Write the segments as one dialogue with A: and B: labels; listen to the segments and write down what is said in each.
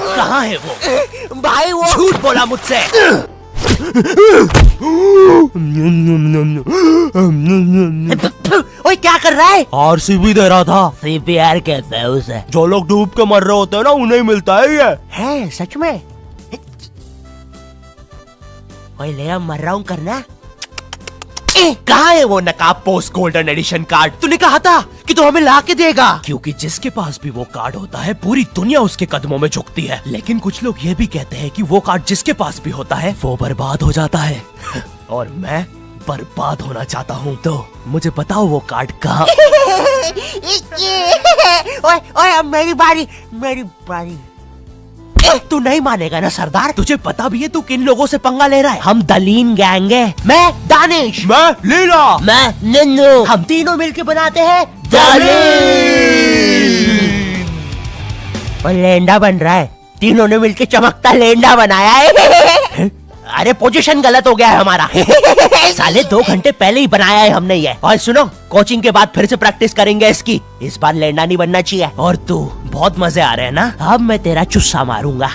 A: कहाँ है वो?
B: भाई वो
A: झूठ बोला मुझसे।
B: ओए क्या कर रहा है?
A: आरसीबी दे रहा था।
B: CPR कहते हैं उसे।
A: जो लोग डूब के मर रहे होते हैं ना, उन्हें मिलता है ये।
B: है सच में? ओए ले अब मर रहा हूँ करना।
A: कहाँ है वो नकाब पोस्ट गोल्डन एडिशन कार्ड? तूने कहा था कि तू हमें ला के देगा। क्योंकि जिसके पास भी वो कार्ड होता है, पूरी दुनिया उसके कदमों में झुकती है। लेकिन कुछ लोग ये भी कहते हैं कि वो कार्ड जिसके पास भी होता है, वो बर्बाद हो जाता है। और मैं बर्बाद होना चाहता हूँ, तो मुझे बताओ वो कार्ड कहाँ?
B: ओए ओए अब मेरी बारी, मेरी बारी।
A: तू नहीं मानेगा ना सरदार? तुझे पता भी है तू किन लोगों से पंगा ले रहा है? हम दलीन गैंग है। मैं दानिश, मैं लीला,
B: मैं नन्नू।
A: हम तीनों मिलके बनाते हैं
B: दलीन। और लेंडा बन रहा है। तीनों ने मिलके चमकता लेंडा बनाया है।
A: अरे पोजीशन गलत हो गया है हमारा। साले 2 घंटे पहले ही बनाया है हमने ये। और सुनो, कोचिंग के बाद फिर से प्रैक्टिस करेंगे इसकी। इस बार लेंडा नहीं बनना चाहिए। और तू बहुत मजे आ रहे हैं ना? अब मैं तेरा चुस्सा मारूंगा।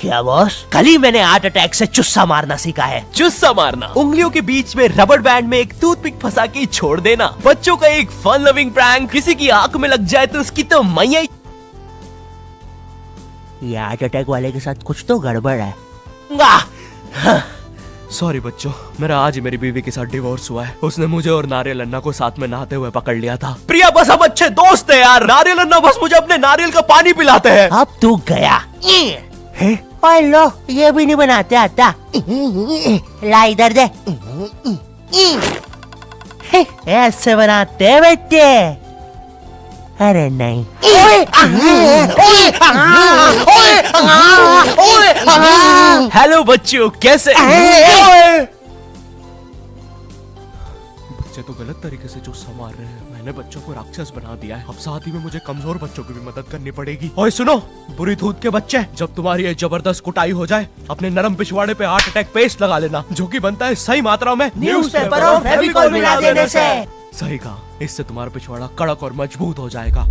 B: क्या बॉस?
A: कल ही मैंने हार्ट अटैक से चुस्सा मारना सीखा है। चुस्सा मारना उंगलियों के बीच में रबर बैंड में एक टूथपिक फंसा के छोड़ देना। बच्चों का एक फन लविंग प्रैंक। किसी की आंख में लग जाए तो उसकी तो मैया।
B: ये हार्ट अटैक वाले के साथ कुछ तो गड़बड़ है।
A: सॉरी बच्चों, मेरा आज ही मेरी बीवी के साथ डिवोर्स हुआ है। उसने मुझे और नारियल अन्ना को साथ में नहाते हुए पकड़ लिया था। प्रिया बस हम अच्छे दोस्त हैं यार। नारियल अन्ना बस मुझे अपने नारियल का पानी पिलाते हैं।
B: अब तू गया। ओए लो, ये भी नहीं बनाते आता। ला इधर दे। ऐसे बनाते हैं बेटे। अरे नहीं।
A: हेलो बच्चों, कैसे? बच्चे तो गलत तरीके से चुस्सा मार रहे हैं। मैंने बच्चों को राक्षस बना दिया है। अब साथ ही में मुझे कमजोर बच्चों की भी मदद करनी पड़ेगी। और सुनो बुरी धूत के बच्चे, जब तुम्हारी ये जबरदस्त कुटाई हो जाए, अपने नरम पिछवाड़े पे हार्ट अटैक पेस्ट लगा लेना, जो कि बनता है सही मात्रा में
B: न्यूज़पेपर और फेविकॉल मिला देने से।
A: सही कहा, इससे तुम्हारा पिछवाड़ा कड़क और मजबूत हो जाएगा।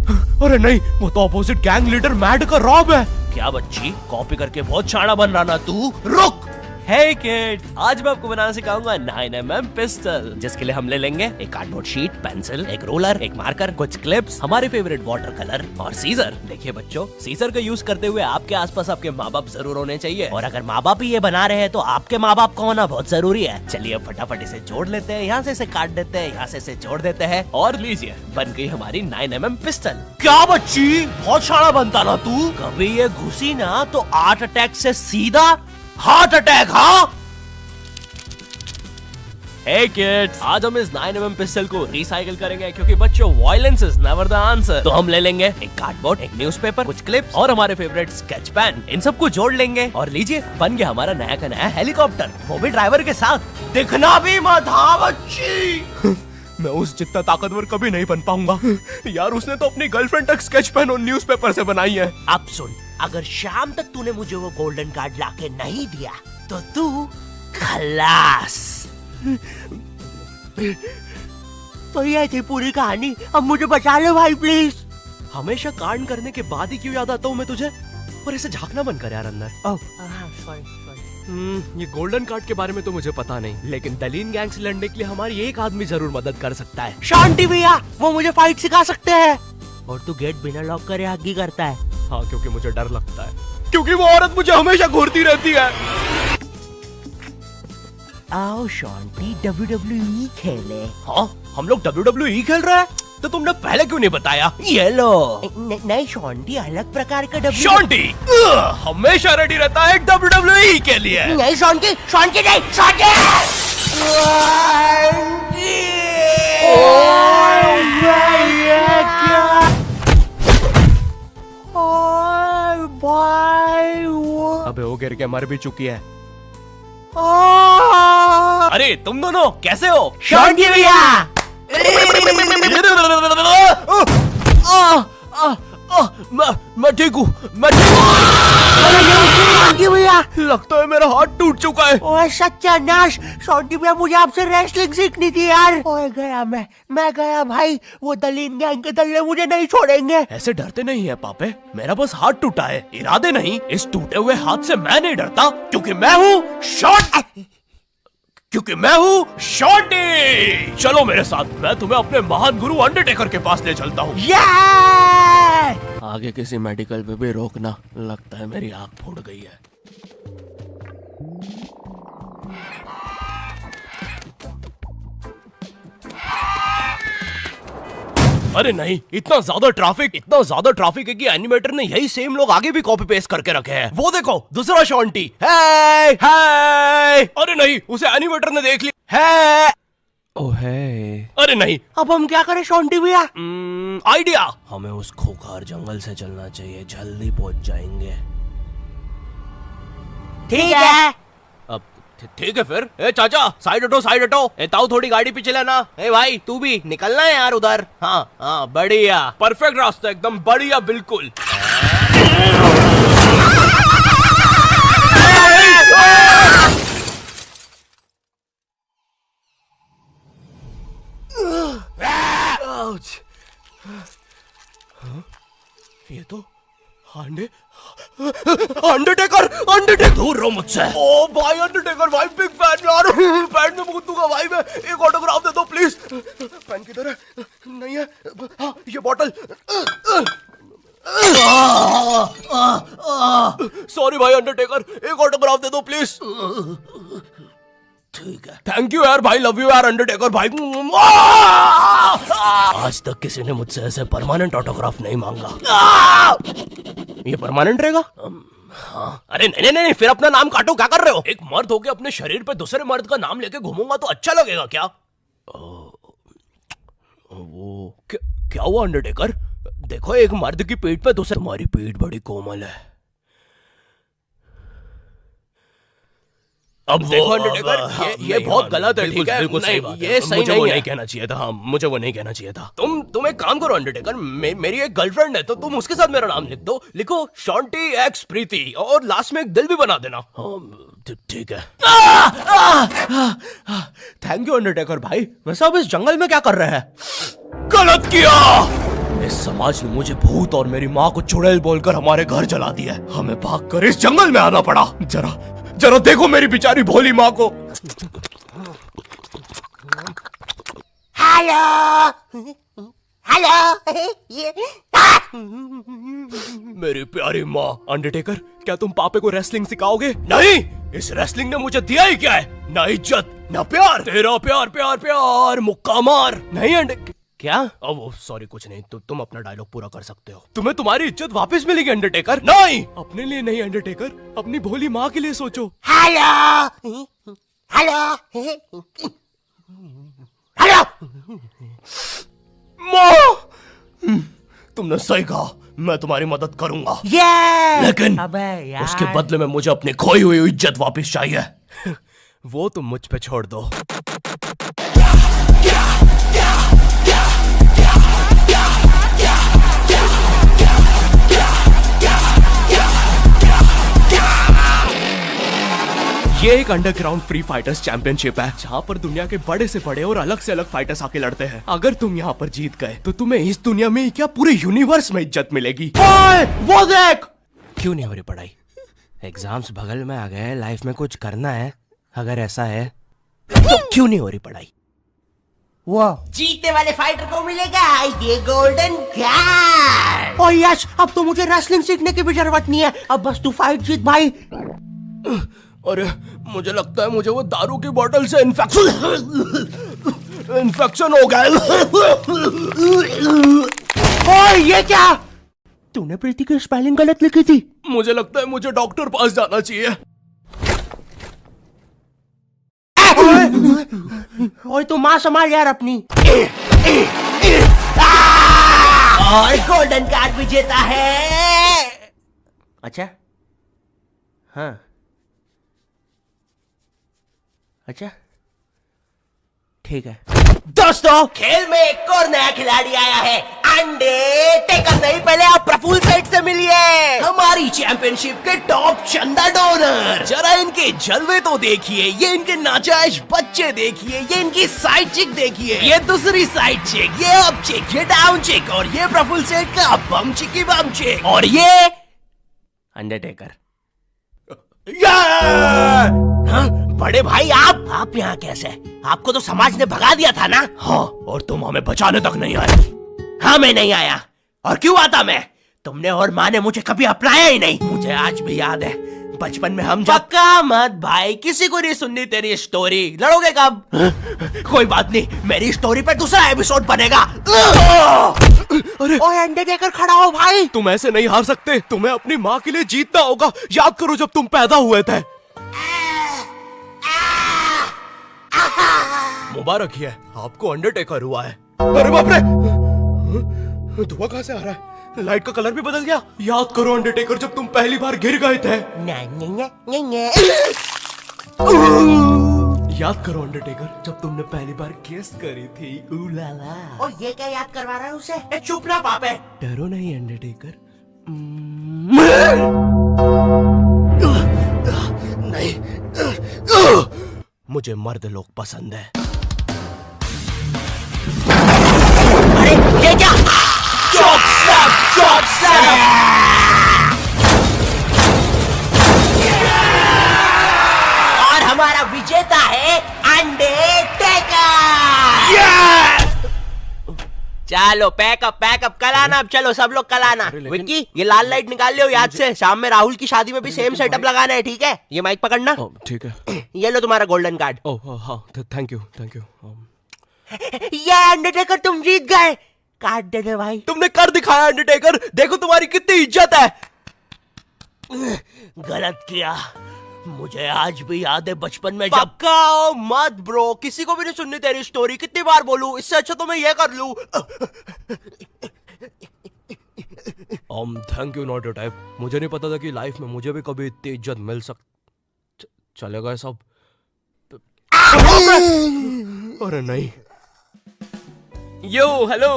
A: अरे नहीं, वो तो अपोजिट गैंग लीडर मैड का रॉब है। क्या बच्ची, कॉपी करके बहुत शाना बन रहा ना तू? रुक। Hey kid, आज मैं आपको बनाना सिखाऊंगा 9mm पिस्टल, जिसके लिए हम ले लेंगे एक कार्डबोर्ड शीट, पेंसिल, एक रोलर, एक मार्कर, कुछ क्लिप्स, हमारे फेवरेट वाटर कलर और सीजर। देखिए बच्चों, सीजर का यूज करते हुए आपके आसपास आपके माँ बाप जरूर होने चाहिए। और अगर माँ बाप ही ये बना रहे हैं तो आपके माँ बाप का होना बहुत जरूरी है। चलिए फटाफट इसे जोड़ लेते हैं। यहाँ से इसे काट देते हैं, यहाँ से इसे जोड़ देते हैं और लीजिए, बन गई हमारी 9mm पिस्टल। क्या बच्ची, बहुत शाना बनता ना तू? कभी ये घुसी ना तो हार्ट अटैक से सीधा हार्ट अटैक। हाँ Hey kids, आज हम इस 9mm पिस्टल को रिसाइकिल करेंगे, क्योंकि बच्चों violence is never the answer. तो हम ले लेंगे एक कार्डबोर्ड, एक न्यूज़पेपर, कुछ क्लिप्स और हमारे फेवरेट स्केच पेन। इन सबको जोड़ लेंगे और लीजिए, बन गया हमारा नया का नया हेलीकॉप्टर, वो भी ड्राइवर के साथ। दिखना भी मत। हाँ बच्ची। मैं उस जितना ताकतवर कभी नहीं बन पाऊंगा यार। उसने तो अपनी गर्लफ्रेंड तक स्केच पेन और न्यूज़पेपर से बनाई है। अब सुन, अगर शाम तक तूने मुझे वो गोल्डन कार्ड लाके नहीं दिया तो तू खलास। तो ये थी पूरी कहानी। अब मुझे बचा लो भाई प्लीज। हमेशा कांड करने के बाद ही क्यों याद आता हूँ मैं तुझे? और ऐसे झांकना बंद कर यार अंदर। ये गोल्डन कार्ड के बारे में तो मुझे पता नहीं, लेकिन दलीन गैंग से लड़ने के लिए हमारी एक आदमी जरूर मदद कर सकता है। शांति भैया, वो मुझे फाइट सिखा सकते हैं। और तू गेट बिना लॉक करे आगे करता है। हाँ, क्योंकि मुझे डर लगता है, क्योंकि वो औरत मुझे हमेशा घूरती रहती है।
B: आओ शांति, WWE खेले।
A: हाँ, हम लोग WWE खेल रहे हैं? तो तुमने पहले क्यों नहीं बताया? ये लो।
B: नहीं शांति, अलग प्रकार का
A: शांति हमेशा रेडी रहता है WWE के लिए।
B: नहीं शांति, शांति नहीं, शांति।
A: अबे वो गिर के मर भी चुकी है। अरे तुम दोनों कैसे हो?
B: शांति भैया।
A: मैं ठीक हूँ, मैं ठीक हूँ।
B: शॉन्टी भैया,
A: लगता है मेरा हाथ टूट चुका है।
B: ओए सत्यानाश, शॉन्टी भैया मुझे आपसे रेसलिंग सीखनी थी यार। ओए गया मैं गया भाई, वो दलीन गैंग के दल्ले मुझे नहीं छोड़ेंगे।
A: ऐसे डरते नहीं है पापे, मेरा बस हाथ टूटा है, इरादे नहीं। इस टूटे हुए हाथ से मैं नहीं डरता, क्योंकि मैं हूँ शॉन्टी। चलो मेरे साथ, मैं तुम्हें अपने महान गुरु अंडरटेकर के पास ले चलता हूँ। आगे किसी मेडिकल पे भी रोकना, लगता है मेरी आंख फूट गई है। अरे नहीं, इतना ज्यादा ट्रैफिक है कि एनिमेटर ने यही सेम लोग आगे भी कॉपी पेस्ट करके रखे हैं। वो देखो, दूसरा शॉन्टी। हाय हाय। अरे नहीं, उसे एनिमेटर ने देख लिया है। ओह है। अरे नहीं,
B: अब हम क्या करें शॉन्टी भैया?
A: आइडिया, हमें उस खोखार जंगल से चलना चाहिए, जल्दी पहुंच जाएंगे।
B: ठीक है।
A: अब ठीक है फिर। ए चाचा, साइड हटो। ए ताऊ, थोड़ी गाड़ी पीछे लेना। ए भाई, तू भी निकलना है यार उधर। हाँ, बढ़िया, परफेक्ट रास्ता, एकदम बढ़िया, बिल्कुल। ये तो अंडरटेकर दूर रहो मुझसे। ओ भाई अंडरटेकर भाई, बिग फैन यार। पैंट में मूत दूंगा भाई मैं। एक ऑटोग्राफ दे दो प्लीज। पेन किधर है? नहीं है। हाँ, ये बॉटल। सॉरी भाई अंडरटेकर, एक ऑटोग्राफ दे दो प्लीज। ठीक है, थैंक यू यार भाई, लव यू यार अंडरटेकर भाई। आज तक किसी ने मुझसे ऐसे परमानेंट ऑटोग्राफ नहीं मांगा। ये परमानेंट रहेगा? हाँ। अरे नहीं, फिर अपना नाम काटो, क्या कर रहे हो? एक मर्द होके अपने शरीर पे दूसरे मर्द का नाम लेके घूमूंगा तो अच्छा लगेगा क्या? वो क्या हुआ अंडरटेकर? देखो, एक मर्द की पीठ पे दूसरे। तुम्हारी पीठ बड़ी कोमल है। अब देखो अंडरटेकर, ये बहुत गलत है, ठीक है? ये सही नहीं है। वो नहीं कहना चाहिए था। हाँ, मुझे वो नहीं कहना चाहिए था। तुम एक काम करो अंडरटेकर, मेरी एक गर्लफ्रेंड है, तो तुम उसके साथ मेरा नाम लिख दो। लिखो शॉन्टी एक्स प्रीति, और लास्ट में एक दिल भी बना देना। ठीक है। थैंक यू अंडरटेकर भाई। वैसे अब इस जंगल में क्या कर रहे हैं? गलत किया। इस समाज ने मुझे भूत और मेरी माँ को चुड़ैल बोलकर हमारे घर जला दिया। हमें भागकर इस जंगल में आना पड़ा। जरा देखो मेरी बेचारी भोली माँ को।
B: हेलो।
A: मेरी प्यारी माँ। अंडरटेकर, क्या तुम पापे को रेसलिंग सिखाओगे? नहीं, इस रेसलिंग ने मुझे दिया ही क्या है? ना इज्जत, ना प्यार। तेरा प्यार मुक्का मार। नहीं क्या? वो सॉरी, कुछ नहीं। तुम अपना डायलॉग पूरा कर सकते हो। तुम्हें तुम्हारी इज्जत वापस मिलेगी अंडरटेकर। नहीं, अपने लिए नहीं अंडरटेकर, अपनी भोली माँ के लिए सोचो।
B: हेलो।
A: माँ, तुमने सही कहा, मैं तुम्हारी मदद करूंगा। लेकिन उसके बदले में मुझे अपनी खोई हुई इज्जत वापस चाहिए। वो तुम मुझ पे छोड़ दो। ये एक अंडरग्राउंड फ्री फाइटर्स चैंपियनशिप है, जहाँ पर दुनिया के बड़े से बड़े और अलग से अलग फाइटर्स आके लड़ते हैं। अगर तुम यहाँ पर जीत गए तो तुम्हें इस दुनिया में क्या, पूरे यूनिवर्स में इज्जत मिलेगी। वो देख। क्यों नहीं हो रही पढ़ाई? एग्जाम्स बगल में आ गए, लाइफ में कुछ करना है। अगर ऐसा है तो क्यों नहीं हो रही पढ़ाई?
B: वो जीतने वाले फाइटर को मिलेगा ये गोल्डन कार्ड। और यस, अब तो मुझे रेसलिंग सीखने की भी जरूरत नहीं है, अब बस तू फाइट जीत भाई।
A: अरे मुझे लगता है मुझे वो दारू की बोतल से इन्फेक्शन हो गया।
B: ओए ये क्या? तूने प्रीति की स्पेलिंग गलत लिखी थी।
A: मुझे लगता है मुझे डॉक्टर पास जाना चाहिए।
B: ओए तू माँ संभाल यार अपनी। और गोल्डन कार्ड विजेता है। अच्छा, हाँ, अच्छा, ठीक है। दोस्तों, खेल में एक और नया खिलाड़ी आया है। अंडरटेकर नहीं, पहले आप प्रफुल्ल सेठ से मिलिए, हमारी चैंपियनशिप के टॉप चंदा डोनर।
A: जरा इनके जलवे तो देखिए, ये इनके नाजायज बच्चे देखिए, ये इनकी साइड चिक देखिए, ये दूसरी साइड चिक, ये अप चिक, ये डाउन चिक, और ये प्रफुल्ल सेठ का बम चिकी बम चिक, और ये अंडरटेकर।
B: हाँ, बड़े भाई आप यहाँ कैसे? आपको तो समाज ने भगा दिया था ना?
A: हाँ, और तुम हमें बचाने तक नहीं आए।
B: हाँ, मैं नहीं आया। और क्यों आता मैं? तुमने और माँ ने मुझे कभी अपनाया ही नहीं। मुझे आज भी याद है, बचपन में हम
A: पक्का मत भाई, किसी को नहीं सुननी तेरी स्टोरी। लड़ोगे कब?
B: कोई बात नहीं, मेरी स्टोरी पे दूसरा एपिसोड बनेगा।
A: अरे
B: ओए अंडरटेकर, खड़ा हो भाई।
A: तुम ऐसे नहीं हार सकते, तुम्हें अपनी माँ के लिए जीतना होगा। याद करो जब तुम पैदा हुए थे। मुबारक है, आपको अंडरटेकर हुआ है। अरे बाप रे, धुआं कहां से आ रहा है? लाइट का कलर भी बदल गया। याद करो अंडरटेकर, जब तुम पहली बार गिर गए थे। याद करो अंडरटेकर, जब तुमने पहली बार किस करी थी। उलाला।
B: और ये क्या याद करवा रहा है उसे? चुप ना पापे।
A: डरो नहीं अंडरटेकर। नहीं, मुझे मर्द लोग पसंद है।
B: अरे ये क्या? और हमारा विजेता है अंडरटेकर। चलो पैकअप कल आना। अब चलो सब लोग कल आना। विक्की, ये लाल लाइट निकाल लियो याद से। शाम में राहुल की शादी में भी सेम सेटअप लगाना है, ठीक है? ये माइक पकड़ना।
A: ठीक है।
B: ये लो तुम्हारा गोल्डन कार्ड।
A: ओह हाँ, थैंक यू।
B: ये अंडरटेकर, तुम जीत गए। कार्ड दे दे भाई।
A: तुमने कर दिखाया अंडरटेकर, देखो तुम्हारी कितनी इज्जत है।
B: गलत किया, मुझे आज भी याद है बचपन में जब।
A: पक्का मत ब्रो, किसी को भी नहीं सुननी तेरी स्टोरी। कितनी बार बोलूं, इससे अच्छा तो मैं ये कर लूं। Thank you not your type. मुझे नहीं पता था कि लाइफ में मुझे भी कभी इतनी इज्जत मिल चलेगा सब। अरे नहीं। यो हेलो,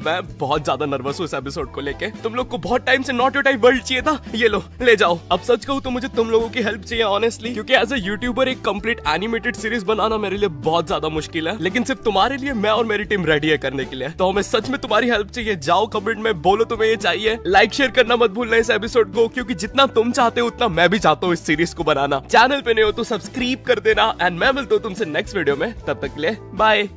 A: मैं बहुत ज्यादा नर्वस हूँ इस एपिसोड को लेके। तुम लोग को बहुत टाइम से नॉट योर टाइप वर्ल्ड चाहिए था, ये लो ले जाओ। अब सच कहूँ तो मुझे तुम लोगों की हेल्प चाहिए ऑनेस्टली, क्योंकि एज अ यूट्यूबर एक कंप्लीट एनिमेटेड सीरीज बनाना मेरे लिए बहुत ज्यादा मुश्किल है। लेकिन सिर्फ तुम्हारे लिए मैं और मेरी टीम रेडी है करने के लिए। तो हमें सच में तुम्हारी हेल्प चाहिए। जाओ कमेंट में बोलो तुम्हें ये चाहिए। लाइक शेयर करना मत भूलना इस एपिसोड को, क्योंकि जितना तुम चाहते हो उतना मैं भी चाहता हूँ इस सीरीज को बनाना। चैनल पे नहीं हो तो सब्सक्राइब कर देना। एंड मैं मिलता हूँ तुमसे नेक्स्ट वीडियो में, तब तक के लिए बाय।